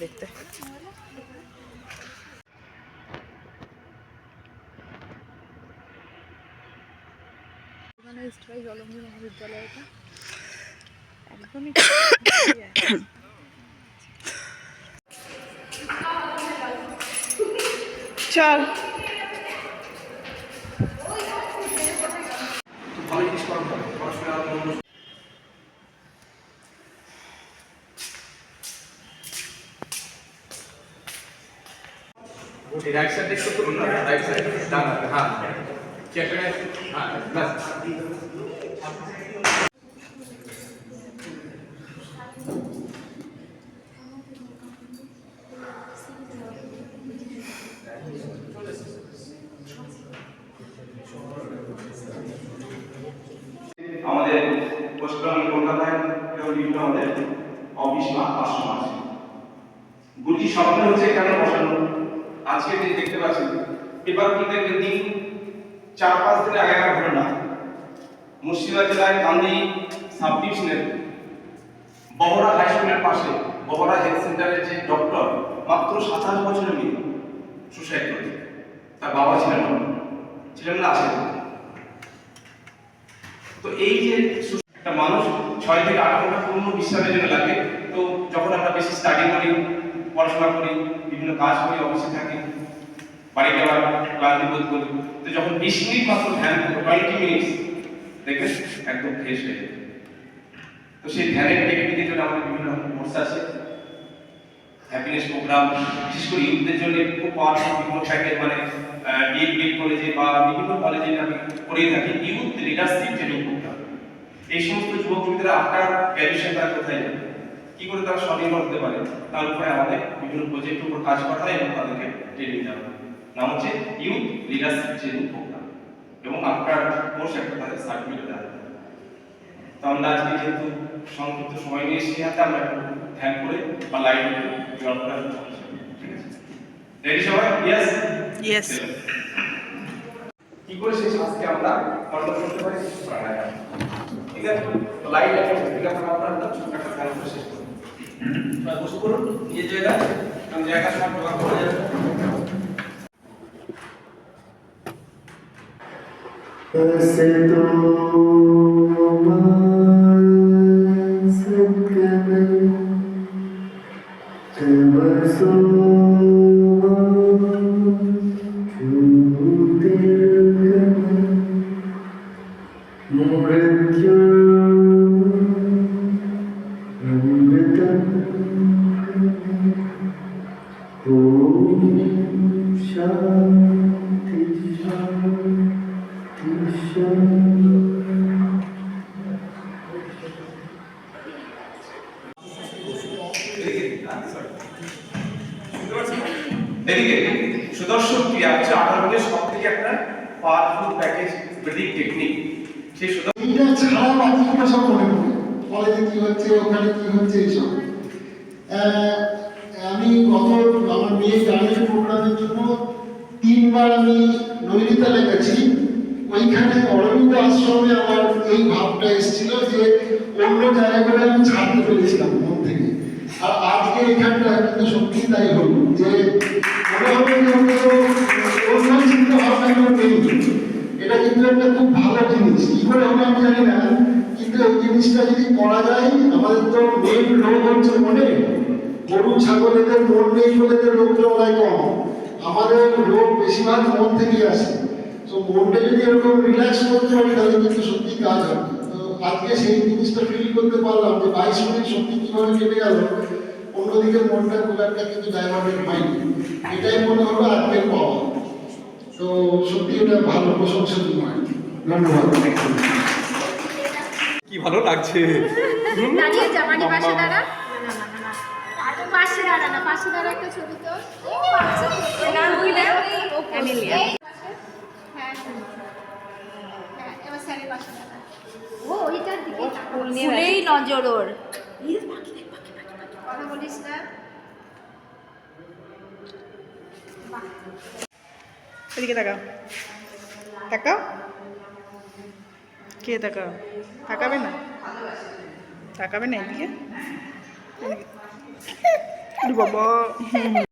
দেখতে। জলঙ্গি মহাবিদ্যালয়টা একদমই চল राइट साइड देखो तो ना राइट साइड डान हां चेक करें हां बस আমাদের পশ্চিমবঙ্গ কলকাতায় এবং বিভিন্ন আমাদের অফিস বা আশ্রম আছে গুটি স্বপ্ন হচ্ছে কেন বসানো আজকে যে দেখতে পাচ্ছেন পেপার খুলতে দিন 4-5 দিন আগে ঘটনা মুর্শিদাবাদ জেলায় গান্ধী সাব ডিভিশনের বহরা হাই স্কুলের পাশে বহরা হেলথ সেন্টারের যে ডক্টর মাত্র 27 বছরের মেয়ে সুসাইড করেছে তার বাবা ছিলেন না আসেন তো এই যে একটা মানুষ 6 থেকে 8 ঘন্টা পূর্ণ বিশ্রামের জন্য লাগে তো যখন আমরা বেশি স্টাডি করি পড়াশোনা করি বিভিন্ন কাজ করি অফিসে থাকি বাড়িতে আবার ক্লান্তি বোধ করি তো যখন 20 মিনিট মাত্র ধ্যান করবো 20 মিনিটস দেখবেন একদম ফ্রেশ হয়ে যাবে তো সেই ধ্যানের টেকনিকের জন্য আমাদের বিভিন্ন রকম কোর্স আছে হ্যাপিনেস প্রোগ্রাম বিশেষ করে ইউথদের জন্য খুব পাওয়ারফুল বিভিন্ন প্যাকেজ মানে ডিএড কলেজে বা বিভিন্ন কলেজে আমি করিয়ে থাকি ইউথ লিডারশিপ ট্রেনিং প্রোগ্রাম এই সমস্ত যুবক যুবতীরা আফটার গ্র্যাজুয়েশন তারা কোথায় যাবে কি করে তারা স্বনির্ভর হতে পারে তার উপরে আমাদের বিভিন্ন প্রজেক্টের উপর কাজ করা হয় এবং তাদেরকে ট্রেনিং দেওয়া হয় নাম হচ্ছে ইউথ লিডারশিপ ট্রেনিং প্রোগ্রাম এবং আফটার কোর্স একটা তাদের সার্টিফিকেট দেওয়া হয় তো আমরা আজকে যেহেতু সংক্ষিপ্ত সময় নিয়ে এসেছি হাতে আমরা একটু ধ্যান করে বা লাইট একটু জয়েন করার ঠিক আছে রেডি সবাই ইয়েস ইয়েস কি করে সেই শ্বাসকে আমরা কন্ট্রোল করতে পারি প্রাণায়াম ঠিক আছে তো লাইট একটা ঠিক আছে আমরা ছোট একটা ধ্যান করে শেষ করব বসে করুন এই জায়গায় কারণ জায়গা সব জোগাড় করে যাবে ऐसे तो সুদর্শন ক্রিয়া হচ্ছে আঠারোর সবথেকে একটা পাওয়ারফুল প্যাকেজ ব্রিদিং টেকনিক সেই এইটা ছাড়া বাকিগুলো সব মনে পড়ে কলেজে কি হচ্ছে ওখানে কি হচ্ছে এইসব আমি আমার মেয়ে গানের প্রোগ্রামের জন্য 3 বার আমি নৈনিতালে গেছি ওইখানে অরবিন্দ আশ্রমে আমার এই ভাবটা এসেছিল যে অন্য জায়গাগুলো আমি ছাড়তে পেরেছিলাম মন থেকে আর আজকে এখানটা কিন্তু সত্যি তাই হল যে মনে হবে যে অন্য চিন্তা ভাবনাগুলো নেই এটা কিন্তু একটা খুব ভালো জিনিস কি করে হলো আমি জানি না কিন্তু এই জিনিসটা যদি করা যায় আমাদের তো মেন রোগ হচ্ছে মনে গরু ছাগল এদের মন নেই বলে এদের রোগ জমায় কম আমাদের রোগ বেশিরভাগ মন থেকেই আসে তো মনটা যদি এরকম রিল্যাক্স করতে পারি তাহলে কিন্তু সত্যি কাজ হবে তো আজকে সেই জিনিসটা ফিল করতে পারলাম যে 22 মিনিট সত্যি কিভাবে কেটে গেল অন্যদিকে মনটা খুব একটা কিন্তু ডাইভার্টেড হয়নি এটাই মনে হলো আজকের পাওয়া তো সত্যি এটা ভালো প্রশংসনীয় হয় ধন্যবাদ কি ভালো লাগছে দাঁড়িয়ে জামানি পাশে দাঁড়া পাশে দাঁড়া না পাশে দাঁড়া একটা ছবি তো নাম কি না অ্যামেলিয়া হ্যাঁ হ্যাঁ এবার স্যারের পাশে দাঁড়া ও ওইটার দিকে ফুলেই নজর ওর কথা বলিস না এদিকে তাকাও তাকাও কে তাকাও তাকাবে না এদিকে বাবা